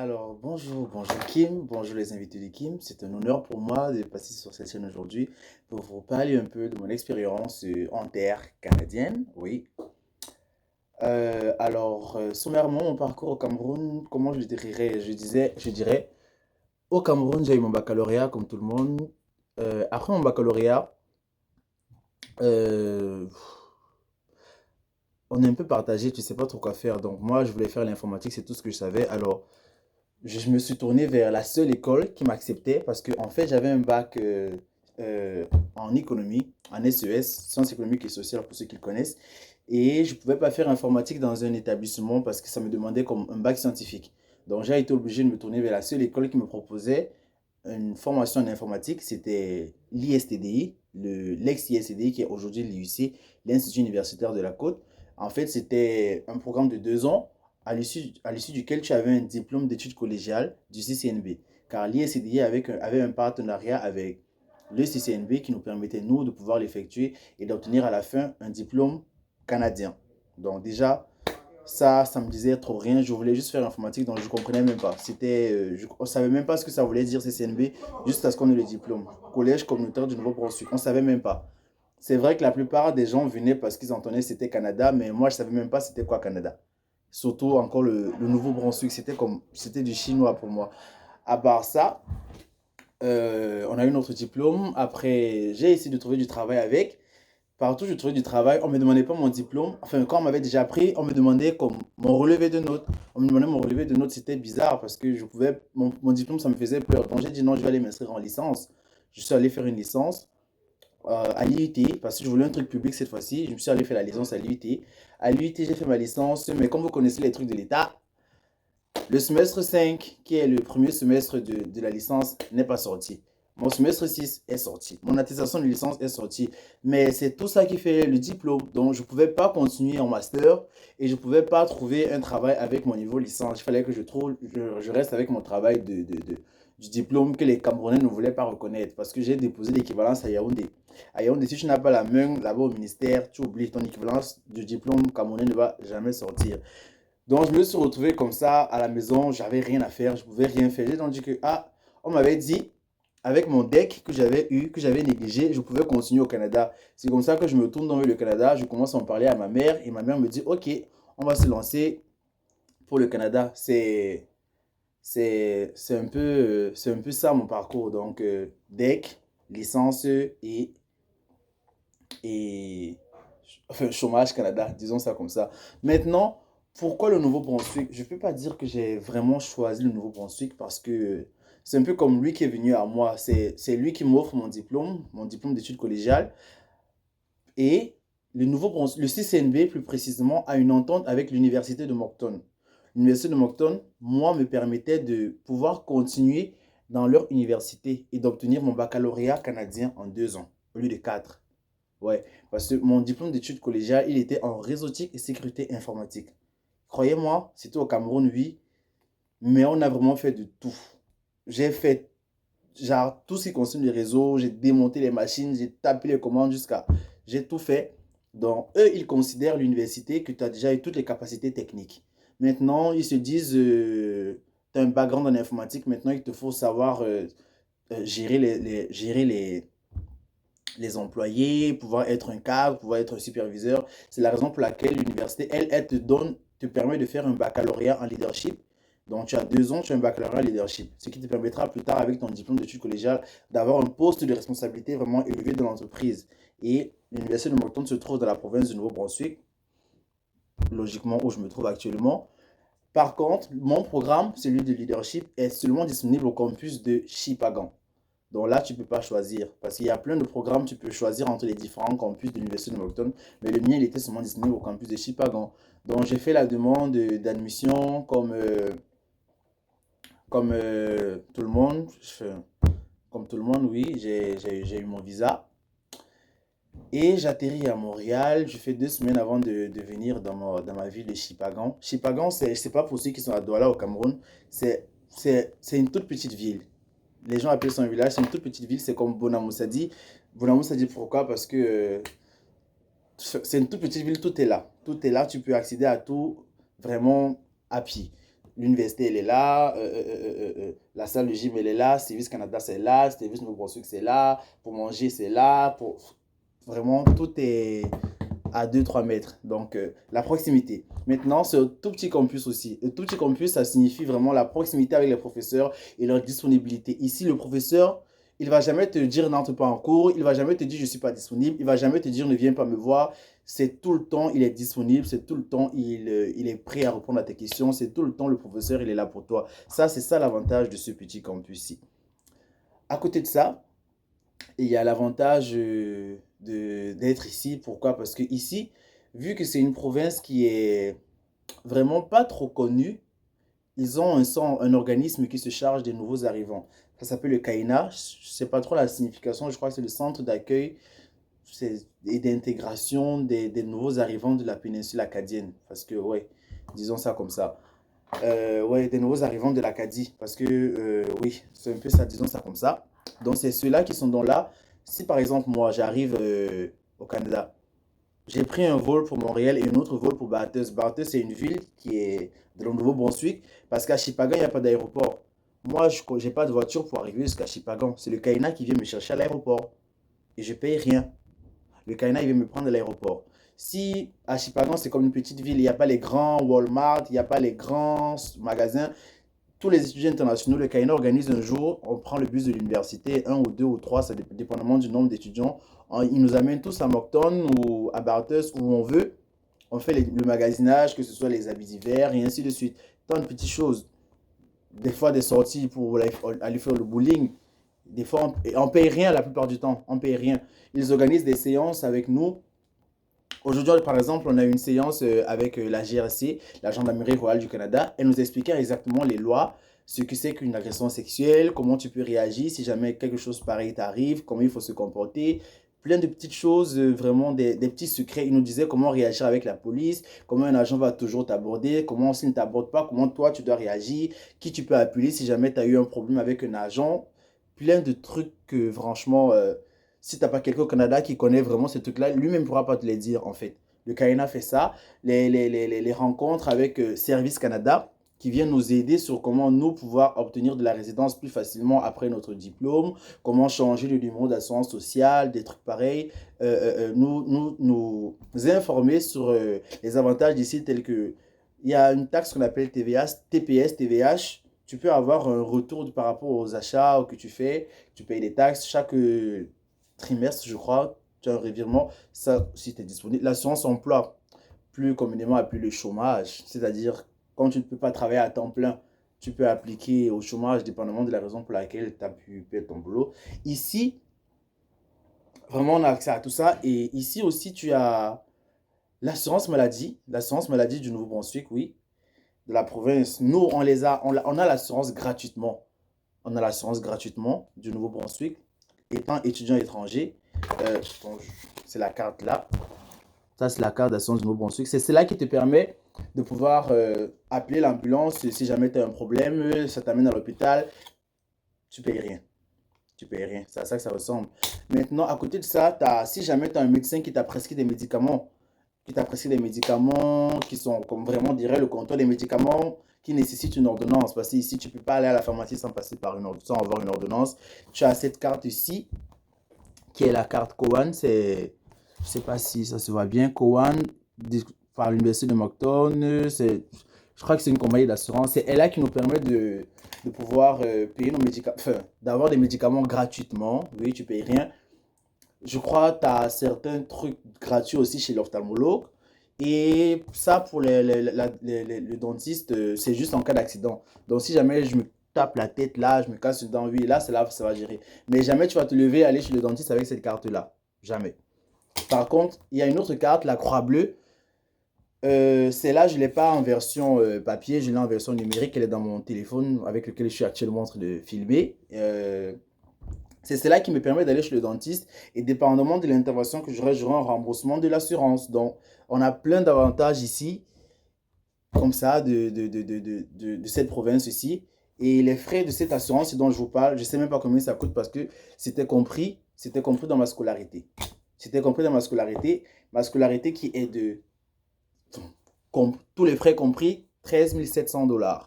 Alors, bonjour Kim, bonjour les invités de Kim. C'est un honneur pour moi de passer sur cette chaîne aujourd'hui pour vous parler un peu de mon expérience en terre canadienne. Oui. Sommairement, mon parcours au Cameroun, comment je dirais, je dirais, au Cameroun, j'ai eu mon baccalauréat comme tout le monde. Après mon baccalauréat, euh, on est un peu partagé, tu sais pas trop quoi faire. Donc moi, je voulais faire l'informatique, c'est tout ce que je savais. Alors, je me suis tourné vers la seule école qui m'acceptait parce que en fait j'avais un bac en économie, en SES, sciences économiques et sociales pour ceux qui le connaissent, et je ne pouvais pas faire informatique dans un établissement parce que ça me demandait comme un bac scientifique. Donc j'ai été obligé de me tourner vers la seule école qui me proposait une formation en informatique, c'était l'ISTDI, l'ex-ISTDI qui est aujourd'hui l'IUC, l'Institut universitaire de la Côte. En fait, c'était un programme de 2 ans à l'issue duquel tu avais un diplôme d'études collégiales du CCNB. Car l'ISCDI avait un partenariat avec le CCNB qui nous permettait, nous, de pouvoir l'effectuer et d'obtenir à la fin un diplôme canadien. Donc déjà, ça me disait trop rien. Je voulais juste faire l'informatique, donc je ne comprenais même pas. On ne savait même pas ce que ça voulait dire CCNB jusqu'à ce qu'on ait le diplôme. Collège communautaire du Nouveau-Brunswick. On ne savait même pas. C'est vrai que la plupart des gens venaient parce qu'ils entendaient c'était Canada, mais moi je ne savais même pas c'était quoi Canada. Surtout encore le Nouveau-Brunswick, c'était du chinois pour moi. À part ça, on a eu notre diplôme. Après, j'ai essayé de trouver du travail avec. Partout où je trouvais du travail, on ne me demandait pas mon diplôme. Enfin, quand on m'avait déjà pris, on me demandait comme mon relevé de notes. On me demandait mon relevé de notes, c'était bizarre parce que mon diplôme, ça me faisait peur. Donc j'ai dit non, je vais aller m'inscrire en licence. Je suis allé faire une licence à l'IUT parce que je voulais un truc public cette fois-ci. Je me suis allé faire la licence à l'IUT. À l'IUT, j'ai fait ma licence, mais comme vous connaissez les trucs de l'État, le semestre 5, qui est le premier semestre de la licence, n'est pas sorti. Mon semestre 6 est sorti. Mon attestation de licence est sortie. Mais c'est tout ça qui fait le diplôme. Donc, je ne pouvais pas continuer en master et je ne pouvais pas trouver un travail avec mon niveau licence. Il fallait que je reste avec mon travail du diplôme que les Camerounais ne voulaient pas reconnaître parce que j'ai déposé l'équivalence à Yaoundé. À Yaoundé, si tu n'as pas la main là-bas au ministère, tu oublies ton équivalence du diplôme camerounais ne va jamais sortir. Donc, je me suis retrouvé comme ça à la maison, j'avais rien à faire, je pouvais rien faire. J'ai donc dit que, on m'avait dit, avec mon deck que j'avais eu, que j'avais négligé, je pouvais continuer au Canada. C'est comme ça que je me tourne dans le Canada, je commence à en parler à ma mère et ma mère me dit, OK, on va se lancer pour le Canada. C'est un peu ça mon parcours. Donc, deck, licence et enfin, chômage Canada, disons ça comme ça. Maintenant, pourquoi le Nouveau-Brunswick? Je ne peux pas dire que j'ai vraiment choisi le Nouveau-Brunswick parce que c'est un peu comme lui qui est venu à moi. C'est lui qui m'offre mon diplôme d'études collégiales. Et le CCNB, plus précisément, a une entente avec l'université de Moncton. L'université de Moncton, moi, me permettait de pouvoir continuer dans leur université et d'obtenir mon baccalauréat canadien en 2 ans, au lieu de 4. Ouais, parce que mon diplôme d'études collégiales, il était en réseautique et sécurité informatique. Croyez-moi, c'était au Cameroun, oui, mais on a vraiment fait de tout. J'ai fait, genre, tout ce qui concerne les réseaux, j'ai démonté les machines, j'ai tapé les commandes jusqu'à... J'ai tout fait. Donc, eux, ils considèrent l'université que tu as déjà eu toutes les capacités techniques. Maintenant, ils se disent, tu as un background en informatique, maintenant, il te faut savoir gérer les employés, pouvoir être un cadre, pouvoir être un superviseur. C'est la raison pour laquelle l'université, elle te permet de faire un baccalauréat en leadership. Donc, tu as 2 ans, tu as un baccalauréat en leadership, ce qui te permettra plus tard, avec ton diplôme d'études collégiales, d'avoir un poste de responsabilité vraiment élevé dans l'entreprise. Et l'université de Moncton se trouve dans la province du Nouveau-Brunswick, logiquement où je me trouve actuellement. Par contre, mon programme, celui de leadership, est seulement disponible au campus de Chipagan. Donc là, tu ne peux pas choisir parce qu'il y a plein de programmes, tu peux choisir entre les différents campus de l'Université de Moncton, mais le mien, il était seulement disponible au campus de Chipagan. Donc j'ai fait la demande d'admission comme tout le monde. Comme tout le monde, oui, j'ai eu mon visa. Et j'atterris à Montréal. Je fais 2 semaines avant de venir dans ma ville de Chipagan. Chipagan, c'est pas pour ceux qui sont à Douala au Cameroun, c'est une toute petite ville. Les gens appellent ça un village, c'est une toute petite ville, c'est comme Bonamoussadi. Bonamoussadi, pourquoi? Parce que c'est une toute petite ville, tout est là. Tout est là, tu peux accéder à tout vraiment à pied. l'université, elle est là, la salle de gym, elle est là, Service Canada, c'est là, Service Nouveau-Brunswick, c'est là, pour manger, c'est là, pour... Vraiment, tout est à 2 3 mètres. Donc, la proximité. Maintenant, c'est un tout petit campus aussi. Un tout petit campus, ça signifie vraiment la proximité avec les professeurs et leur disponibilité. Ici, le professeur, il ne va jamais te dire n'entre pas en cours, il ne va jamais te dire je ne suis pas disponible, il ne va jamais te dire ne viens pas me voir. C'est tout le temps, il est disponible, c'est tout le temps, il est prêt à répondre à tes questions, c'est tout le temps, le professeur, il est là pour toi. Ça, c'est ça l'avantage de ce petit campus-ci. À côté de ça, il y a l'avantage d'être ici. Pourquoi? Parce que ici, vu que c'est une province qui est vraiment pas trop connue, ils ont un organisme qui se charge des nouveaux arrivants. Ça s'appelle le CAINA. Je ne sais pas trop la signification. Je crois que c'est le centre d'accueil et d'intégration des nouveaux arrivants de la péninsule acadienne. Parce que, ouais, disons ça comme ça. Ouais, des nouveaux arrivants de l'Acadie. Parce que, oui, c'est un peu ça, disons ça comme ça. Donc, c'est ceux-là qui sont dans là. Si par exemple, moi, j'arrive au Canada, j'ai pris un vol pour Montréal et un autre vol pour Bathurst. Bathurst, c'est une ville qui est de le Nouveau-Brunswick parce qu'à Chipagan, il n'y a pas d'aéroport. Moi, je n'ai pas de voiture pour arriver jusqu'à Chipagan. C'est le Kaina qui vient me chercher à l'aéroport. Et je ne paye rien. Le Kaina, il vient me prendre à l'aéroport. Si à Chipagan, c'est comme une petite ville, il n'y a pas les grands Walmart, il n'y a pas les grands magasins, tous les étudiants internationaux, le CAINA organise un jour, on prend le bus de l'université, un ou deux ou trois, ça dépendamment du nombre d'étudiants. Ils nous amènent tous à Moncton ou à Bathurst, où on veut. On fait le magasinage, que ce soit les habits d'hiver et ainsi de suite. Tant de petites choses. Des fois, des sorties pour aller faire le bowling. Des fois, on ne paye rien la plupart du temps. On ne paye rien. Ils organisent des séances avec nous. Aujourd'hui, par exemple, on a eu une séance avec la GRC, la Gendarmerie royale du Canada. Elle nous expliquait exactement les lois, ce que c'est qu'une agression sexuelle, comment tu peux réagir si jamais quelque chose pareil t'arrive, comment il faut se comporter. Plein de petites choses, vraiment des petits secrets. Il nous disait comment réagir avec la police, comment un agent va toujours t'aborder, comment s'il ne t'aborde pas, comment toi tu dois réagir, qui tu peux appeler si jamais tu as eu un problème avec un agent. Plein de trucs que franchement, si tu n'as pas quelqu'un au Canada qui connaît vraiment ces trucs-là, lui-même ne pourra pas te les dire en fait. Le CAINA fait ça. Les rencontres avec Service Canada qui viennent nous aider sur comment nous pouvoir obtenir de la résidence plus facilement après notre diplôme, comment changer le numéro d'assurance sociale, des trucs pareils, nous informer sur les avantages d'ici tels que il y a une taxe qu'on appelle TVA, TPS, TVH. Tu peux avoir un retour par rapport aux achats que tu fais, tu payes des taxes chaque trimestre, je crois, tu as un revirement, ça, si tu es disponible. L'assurance emploi, plus communément appelé le chômage, c'est-à-dire quand tu ne peux pas travailler à temps plein, tu peux appliquer au chômage dépendamment de la raison pour laquelle tu as pu perdre ton boulot. Ici, vraiment, on a accès à tout ça. Et ici aussi, tu as l'assurance maladie du Nouveau-Brunswick, oui, de la province. Nous, on a l'assurance gratuitement. On a l'assurance gratuitement du Nouveau-Brunswick. Étant étudiant étranger, bon, c'est la carte là. Ça, c'est la carte d'assurance du Nouveau-Brunswick. C'est celle-là qui te permet de pouvoir appeler l'ambulance si jamais tu as un problème, ça t'amène à l'hôpital. Tu ne payes rien. Tu ne payes rien. C'est à ça que ça ressemble. Maintenant, à côté de ça, si jamais tu as un médecin qui t'a prescrit des médicaments, qui sont, comme vraiment dirait le comptoir des médicaments qui nécessitent une ordonnance. Parce que ici, tu ne peux pas aller à la pharmacie sans passer par sans avoir une ordonnance. Tu as cette carte ici, qui est la carte Cowan. Je ne sais pas si ça se voit bien. Cowan, par l'Université de Moncton. Je crois que c'est une compagnie d'assurance. C'est elle qui nous permet de pouvoir payer nos médicaments, enfin, d'avoir des médicaments gratuitement. Oui, tu ne payes rien. Je crois que tu as certains trucs gratuits aussi chez l'ophtalmologue. Et ça, pour le dentiste, c'est juste en cas d'accident. Donc, si jamais je me tape la tête là, je me casse une dent, oui, là, c'est là, ça va gérer. Mais jamais tu vas te lever et aller chez le dentiste avec cette carte-là. Jamais. Par contre, il y a une autre carte, la Croix Bleue. Celle-là, je ne l'ai pas en version papier, je l'ai en version numérique. Elle est dans mon téléphone avec lequel je suis actuellement en train de filmer. C'est cela qui me permet d'aller chez le dentiste et dépendamment de l'intervention que j'aurai un remboursement de l'assurance. Donc, on a plein d'avantages ici, comme ça, de cette province ici. Et les frais de cette assurance dont je vous parle, je ne sais même pas combien ça coûte parce que c'était compris dans ma scolarité. C'était compris dans ma scolarité qui est de, tous les frais compris, 13 700 $.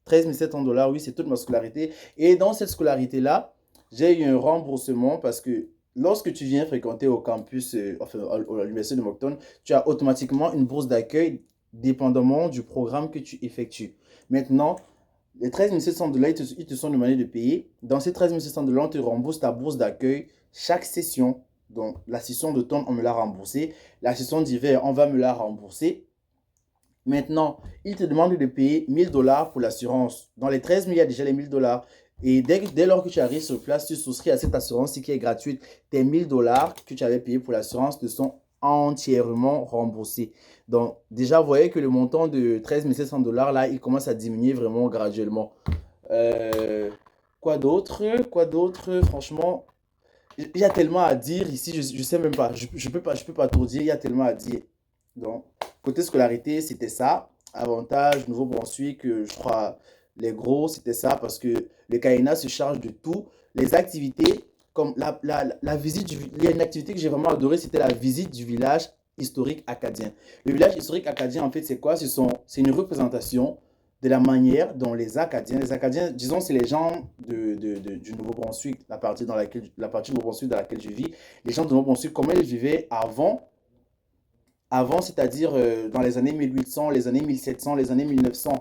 13 700 dollars, oui, c'est toute ma scolarité. Et dans cette scolarité-là, j'ai eu un remboursement parce que lorsque tu viens fréquenter au campus, enfin, à l'université de Moncton, tu as automatiquement une bourse d'accueil dépendamment du programme que tu effectues. Maintenant, les 13 700 dollars, ils te sont demandés de payer. Dans ces 13 700 dollars, on te rembourse ta bourse d'accueil chaque session. Donc, la session d'automne, on me l'a remboursée. La session d'hiver, on va me la rembourser. Maintenant, ils te demandent de payer 1000 dollars pour l'assurance. Dans les 13 000, il y a déjà les 1000 dollars. Et dès lors que tu arrives sur place, tu souscris à cette assurance qui est gratuite. Tes 1000 dollars que tu avais payés pour l'assurance te sont entièrement remboursés. Donc, déjà, vous voyez que le montant de 13 700 dollars, là, il commence à diminuer vraiment graduellement. Euh, quoi d'autre? Quoi d'autre? Franchement, il y a tellement à dire ici, je ne sais même pas. Je peux pas tout dire, il y a tellement à dire. Donc, côté scolarité, c'était ça. Avantage, Nouveau-Brunswick, je crois, les gros, c'était ça parce que le CAINA se charge de tout. Les activités, comme la visite il y a une activité que j'ai vraiment adorée, c'était la visite du village historique acadien. Le village historique acadien, en fait, c'est quoi? C'est une représentation de la manière dont les Acadiens, disons, c'est les gens du Nouveau-Brunswick, la partie du Nouveau-Brunswick dans laquelle je vis, les gens du Nouveau-Brunswick, comment ils vivaient avant, c'est-à-dire dans les années 1800, les années 1700, les années 1900.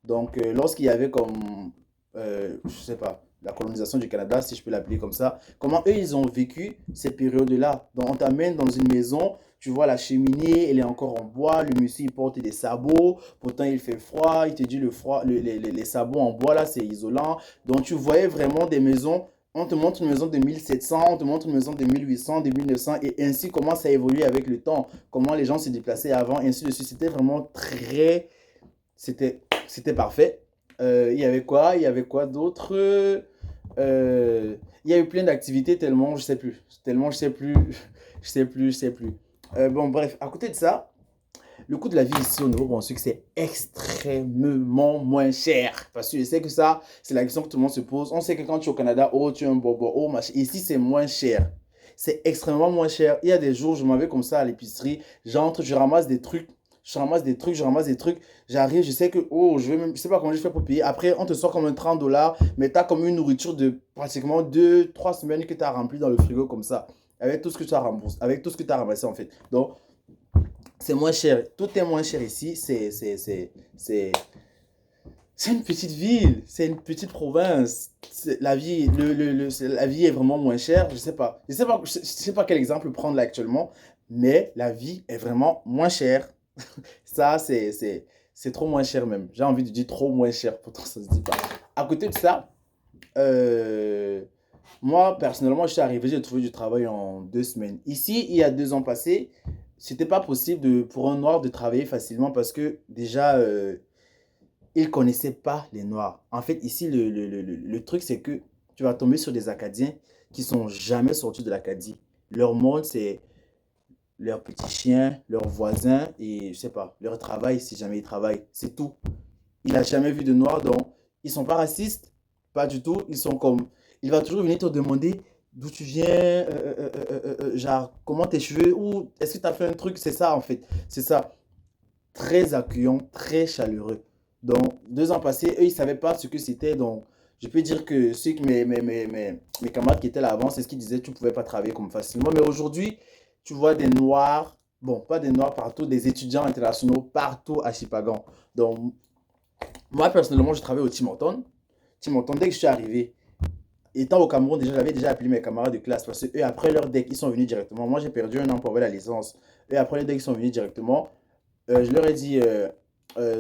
Donc, lorsqu'il y avait comme, je sais pas, la colonisation du Canada, si je peux l'appeler comme ça, comment eux, ils ont vécu ces périodes-là. Donc, on t'amène dans une maison, tu vois la cheminée, elle est encore en bois, le monsieur, il porte des sabots, pourtant il fait froid, il te dit le froid, les sabots en bois, là, c'est isolant. Donc, tu voyais vraiment des maisons. On te montre une maison de 1700, on te montre une maison de 1800, de 1900, et ainsi comment ça a évolué avec le temps, comment les gens se déplaçaient avant, et ainsi de suite. C'était vraiment très. C'était parfait. Il y avait quoi? Il y avait quoi d'autre? Il y a eu plein d'activités tellement je sais plus. Tellement je sais plus. Je sais plus, je sais plus. Bon, bref, à côté de ça, le coût de la vie ici au Nouveau-Brunswick, c'est extrêmement moins cher. Parce que je sais que ça, c'est la question que tout le monde se pose. On sait que quand tu es au Canada, oh, tu es un bobo, oh, machin. Ici, c'est moins cher. C'est extrêmement moins cher. Il y a des jours, je m'en vais comme ça à l'épicerie. J'entre, je ramasse des trucs. Je ramasse des trucs, je ramasse des trucs. J'arrive, je sais que, oh, je sais pas comment je fais pour payer. Après, on te sort comme un 30 dollars, mais tu as comme une nourriture de pratiquement 2, 3 semaines que tu as rempli dans le frigo comme ça. Avec tout ce que tu as remboursé, avec tout ce que tu as ramassé en fait. Donc, c'est moins cher. Tout est moins cher ici. C'est une petite ville. C'est une petite province. La vie est vraiment moins chère. Je sais pas quel exemple prendre là actuellement. Mais la vie est vraiment moins chère. Ça, c'est trop moins cher même. J'ai envie de dire trop moins cher. Pourtant, ça se dit pas. À côté de ça, euh, moi, personnellement, je suis arrivé, j'ai trouvé du travail en 2 semaines. Ici, il y a 2 ans passés, c'était pas possible pour un noir de travailler facilement parce que déjà, ils connaissaient pas les noirs. En fait, ici, le truc, c'est que tu vas tomber sur des Acadiens qui sont jamais sortis de l'Acadie. Leur monde, c'est leurs petits chiens, leurs voisins et je sais pas, leur travail, si jamais ils travaillent. C'est tout. Il n'a jamais vu de noir, donc ils sont pas racistes, pas du tout. Ils sont comme, il va toujours venir te demander d'où tu viens, genre comment tes cheveux, ou est-ce que tu as fait un truc, c'est ça en fait, c'est ça. Très accueillant, très chaleureux. Donc 2 ans passés, eux ils savaient pas ce que c'était, donc je peux dire que ceux que mes camarades qui étaient là avant, c'est ce qu'ils disaient, tu pouvais pas travailler comme facilement. Mais aujourd'hui, tu vois des noirs, bon, pas des noirs partout, des étudiants internationaux partout à Chipagan. Donc moi, personnellement, je travaille au Tim Hortons. Tim Hortons, dès que je suis arrivé, étant au Cameroun, déjà, j'avais déjà appelé mes camarades de classe parce que eux, après leur deck, ils sont venus directement. Moi, j'ai perdu un an pour avoir la licence. Eux, après leur deck, ils sont venus directement. Je leur ai dit,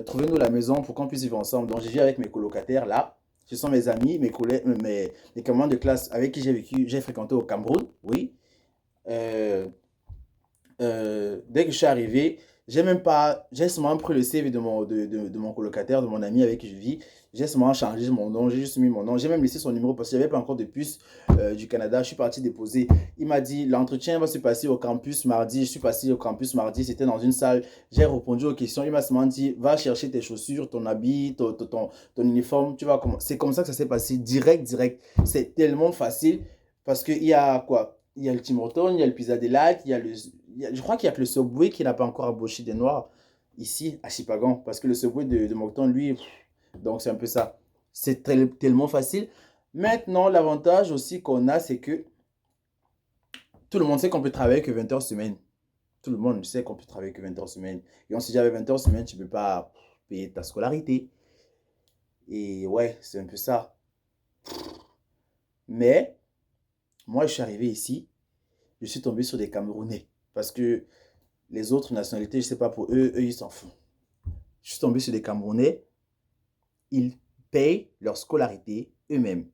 trouvez-nous la maison pour qu'on puisse vivre ensemble. Donc, j'ai vécu avec mes colocataires là. Ce sont mes amis, mes collègues, mes camarades de classe avec qui j'ai vécu, j'ai fréquenté au Cameroun, oui. Euh, dès que je suis arrivé, j'ai seulement pris le CV de mon colocataire, de mon ami avec qui je vis. J'ai seulement changé mon nom, j'ai juste mis mon nom. J'ai même laissé son numéro parce qu'il n'y avait pas encore de puce du Canada. Je suis parti déposer. Il m'a dit, l'entretien va se passer au campus mardi. Je suis passé au campus mardi, c'était dans une salle. J'ai répondu aux questions. Il m'a seulement dit, va chercher tes chaussures, ton habit, ton uniforme. Tu vois comment. C'est comme ça que ça s'est passé, direct, direct. C'est tellement facile parce qu'il y a quoi? Il y a le Tim Hortons, il y a le Pizza Delight, je crois qu'il y a que le Subway qui n'a pas encore embauché des Noirs ici à Chipagan. Parce que le Subway de Moncton, lui, Donc, c'est un peu ça. C'est tellement facile. Maintenant, l'avantage aussi qu'on a, c'est que tout le monde sait qu'on peut travailler que 20 heures semaine. Tout le monde sait qu'on peut travailler que 20 heures semaine. Et on se dit, avec 20 heures semaine, tu ne peux pas payer ta scolarité. Et ouais, c'est un peu ça. Mais, moi, je suis arrivé ici, je suis tombé sur des Camerounais. Parce que les autres nationalités, je ne sais pas pour eux, ils s'en foutent. Je suis tombé sur des Camerounais, ils payent leur scolarité eux-mêmes.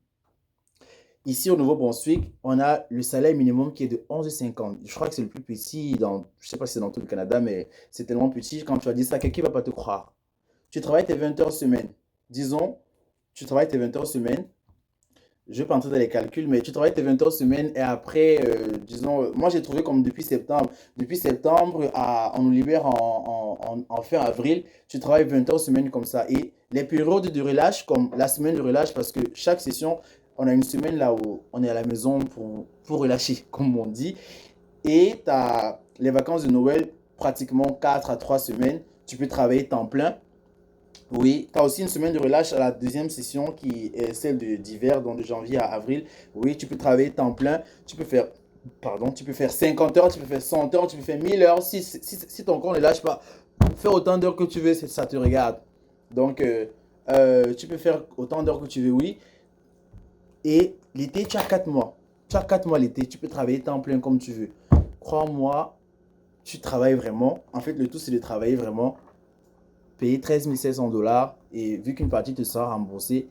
Ici, au Nouveau-Brunswick, on a le salaire minimum qui est de 11,50. Je crois que c'est le plus petit dans, je ne sais pas si c'est dans tout le Canada, mais c'est tellement petit. Quand tu vas dire ça, quelqu'un ne va pas te croire. Tu travailles tes 20 heures semaine. Disons, tu travailles tes 20 heures semaine. Je ne vais pas entrer dans les calculs, mais tu travailles tes 20 heures semaine et après, disons, moi j'ai trouvé comme depuis septembre, on nous libère en fin avril, tu travailles 20 heures semaine comme ça. Et les périodes de relâche, comme la semaine de relâche, parce que chaque session, on a une semaine là où on est à la maison pour relâcher, comme on dit. Et tu as les vacances de Noël, pratiquement 4 à 3 semaines, tu peux travailler temps plein. Oui, tu as aussi une semaine de relâche à la deuxième session qui est celle d'hiver, donc de janvier à avril. Oui, tu peux travailler temps plein, tu peux faire 50 heures, tu peux faire 100 heures, tu peux faire 1000 heures. Si ton corps ne lâche pas, faire autant d'heures que tu veux, ça te regarde. Donc, tu peux faire autant d'heures que tu veux, oui. Et l'été, tu as 4 mois. Tu as 4 mois l'été, tu peux travailler temps plein comme tu veux. Crois-moi, tu travailles vraiment. En fait, le tout, c'est de travailler vraiment, payer 13 700 $ et vu qu'une partie te sera remboursée,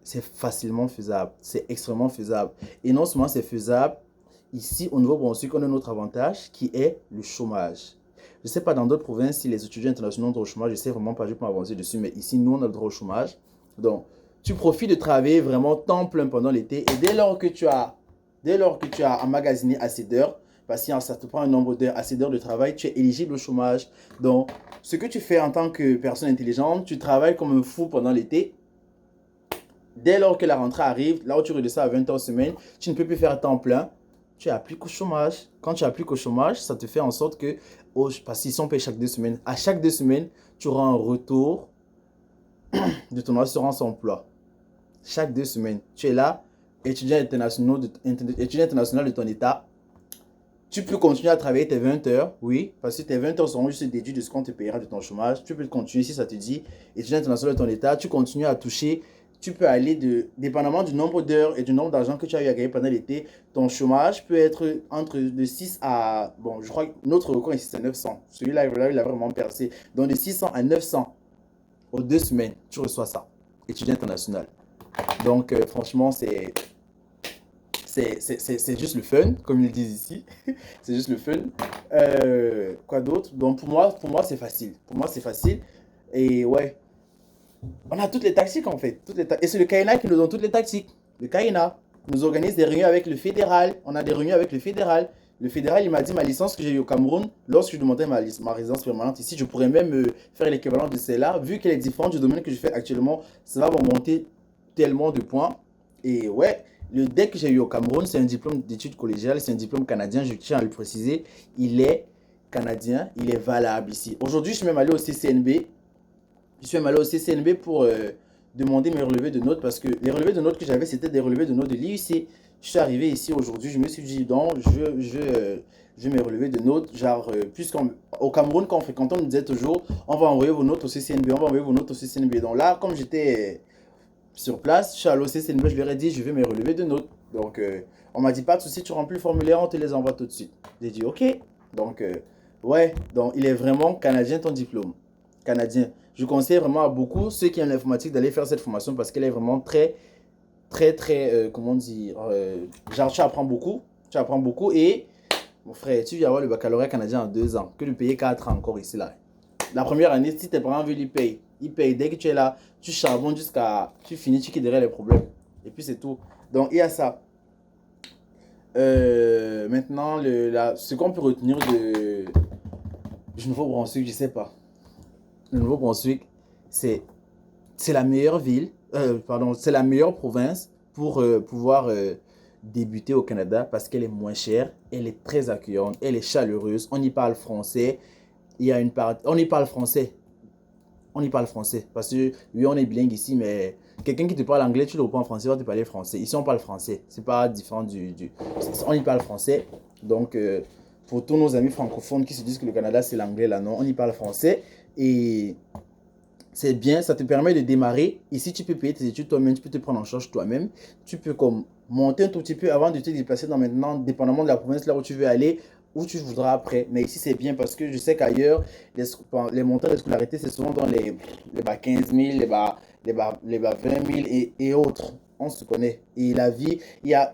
c'est facilement faisable. C'est extrêmement faisable. Et non seulement c'est faisable, ici au Nouveau-Brunswick, on a un autre avantage qui est le chômage. Je ne sais pas dans d'autres provinces si les étudiants internationaux ont le droit au chômage, je ne sais vraiment pas, je ne vais pas m'avancer dessus, mais ici, nous, on a le droit au chômage. Donc, tu profites de travailler vraiment temps plein pendant l'été et dès lors que tu as emmagasiné assez d'heures, parce que ça te prend un nombre d'heures, assez d'heures de travail, tu es éligible au chômage. Donc, ce que tu fais en tant que personne intelligente, tu travailles comme un fou pendant l'été. Dès lors que la rentrée arrive, là où tu redescends à 20 heures semaine, tu ne peux plus faire temps plein. Tu appliques au chômage. Quand tu appliques au chômage, ça te fait en sorte que, parce qu'ils sont payés chaque 2 semaines, à chaque 2 semaines, tu auras un retour de ton assurance emploi. Chaque 2 semaines, tu es là, étudiant international de ton état. Tu peux continuer à travailler tes 20 heures, oui, parce que tes 20 heures seront juste déduites de ce qu'on te paiera de ton chômage. Tu peux continuer si ça te dit, étudiant international de ton état, tu continues à toucher. Tu peux aller dépendamment du nombre d'heures et du nombre d'argent que tu as eu à gagner pendant l'été, ton chômage peut être entre de 6 à, bon, je crois que notre record ici c'est 900. Celui-là, il a vraiment percé. Donc de 600 à 900 aux 2 semaines, tu reçois ça, étudiant international. Donc franchement, c'est juste le fun, comme ils disent ici. C'est juste le fun. Quoi d'autre? Donc pour moi c'est facile. Pour moi, c'est facile. Et ouais, on a toutes les tactiques en fait. Et c'est le CAINA qui nous donne toutes les tactiques. Le CAINA nous organise des réunions avec le fédéral. On a des réunions avec le fédéral. Le fédéral, il m'a dit ma licence que j'ai eue au Cameroun, lorsque je demandais ma résidence permanente ici, je pourrais même faire l'équivalent de celle-là. Vu qu'elle est différente du domaine que je fais actuellement, ça va m'augmenter tellement de points. Et ouais, le DEC que j'ai eu au Cameroun, c'est un diplôme d'études collégiales, c'est un diplôme canadien, je tiens à le préciser. Il est canadien, il est valable ici. Aujourd'hui, je suis même allé au CCNB. Je suis même allé au CCNB pour demander mes relevés de notes parce que les relevés de notes que j'avais, c'était des relevés de notes de l'IUC. Je suis arrivé ici aujourd'hui, je me suis dit, donc, je vais me relever de notes. Genre, puisqu'au Cameroun, quand on fréquentait, on nous disait toujours, on va envoyer vos notes au CCNB, on va envoyer vos notes au CCNB. Donc là, comme j'étais sur place, je suis allé au CCNB, je leur ai dit, je vais me relever de notes. Donc, on m'a dit, pas de souci, tu remplis le formulaire, on te les envoie tout de suite. J'ai dit, ok. Donc, ouais, donc il est vraiment canadien ton diplôme. Canadien. Je conseille vraiment à beaucoup ceux qui aiment l'informatique d'aller faire cette formation parce qu'elle est vraiment très, très, très, comment dire, genre tu apprends beaucoup. Tu apprends beaucoup et, mon frère, tu viens avoir le baccalauréat canadien en 2 ans que de payer 4 ans encore ici là. La première année, si tes parents veulent, ils payent. Ils payent. Dès que tu es là, tu charbonnes jusqu'à. Tu finis, tu quittes derrière les problèmes. Et puis c'est tout. Donc il y a ça. Maintenant, ce qu'on peut retenir du Nouveau-Brunswick, je sais pas. Le Nouveau-Brunswick, c'est la meilleure ville, pardon, c'est la meilleure province pour pouvoir débuter au Canada parce qu'elle est moins chère, elle est très accueillante, elle est chaleureuse, on y parle français, on y parle français on y parle français. Parce que, oui, on est bilingue ici, mais quelqu'un qui te parle anglais, tu le reprends en français, il va te parler français. Ici, on parle français. C'est pas différent on y parle français. Donc, pour tous nos amis francophones qui se disent que le Canada, c'est l'anglais, là, non, on y parle français. Et c'est bien, ça te permet de démarrer. Ici, tu peux payer tes études toi-même, tu peux te prendre en charge toi-même. Tu peux comme monter un tout petit peu avant de te déplacer dans maintenant, dépendamment de la province là où tu veux aller, où tu voudras après. Mais ici, c'est bien parce que je sais qu'ailleurs, les montants de scolarité, c'est souvent dans les bas 15 000, les bas 20 000 et autres. On se connaît. Et la vie,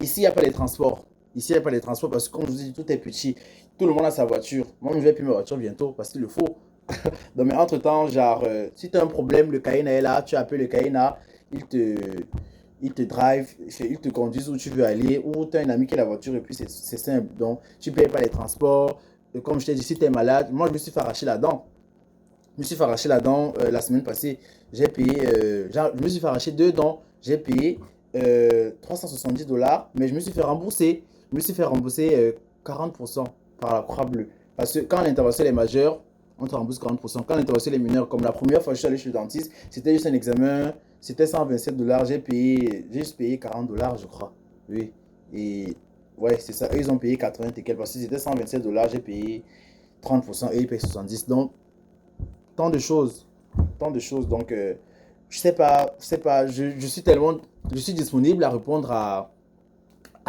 ici, il n'y a pas les transports. Ici, il n'y a pas les transports parce que, comme je vous dis, tout est petit. Tout le monde a sa voiture. Moi, je vais plus ma voiture bientôt parce qu'il le faut. Donc, mais entre-temps, genre, si tu as un problème, le Kayna est là, tu appelles le Kayna, il te, il te drive, il te conduit où tu veux aller, ou tu as un ami qui a la voiture et puis c'est simple. Donc, tu ne payes pas les transports. Et comme je t'ai dit, si tu es malade, moi, je me suis fait arracher la dent. Je me suis fait arracher la dent la semaine passée. J'ai payé, je me suis fait arracher deux dents. J'ai payé 370 $, mais je me suis fait rembourser. Je me suis fait rembourser 40% par la Croix Bleue. Parce que quand l'intervention est majeure, on te rembourse 40%. Quand l'intervention est mineure, comme la première fois que je suis allé chez le dentiste, c'était juste un examen, c'était 127 $. J'ai juste payé 40 $, je crois. Oui. Et ouais, c'est ça. Eux, ils ont payé 80 et quelques. Parce que c'était 127 $, j'ai payé 30% et ils payent 70. Donc, tant de choses. Tant de choses. Donc, je sais pas, je suis disponible à répondre à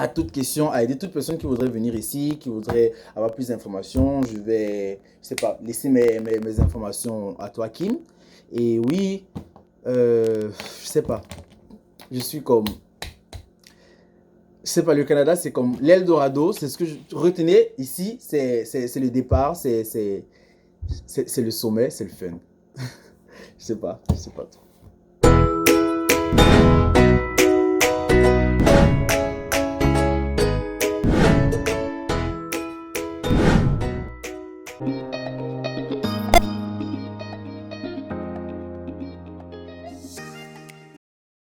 toute question, à aider toute personne qui voudrait venir ici, qui voudrait avoir plus d'informations. Je vais, je sais pas, laisser mes informations à toi, Kim. Et oui, je sais pas, je suis comme, je sais pas, le Canada, c'est comme l'Eldorado, c'est ce que je retenais ici, c'est le départ, c'est le sommet, c'est le fun. Je sais pas trop.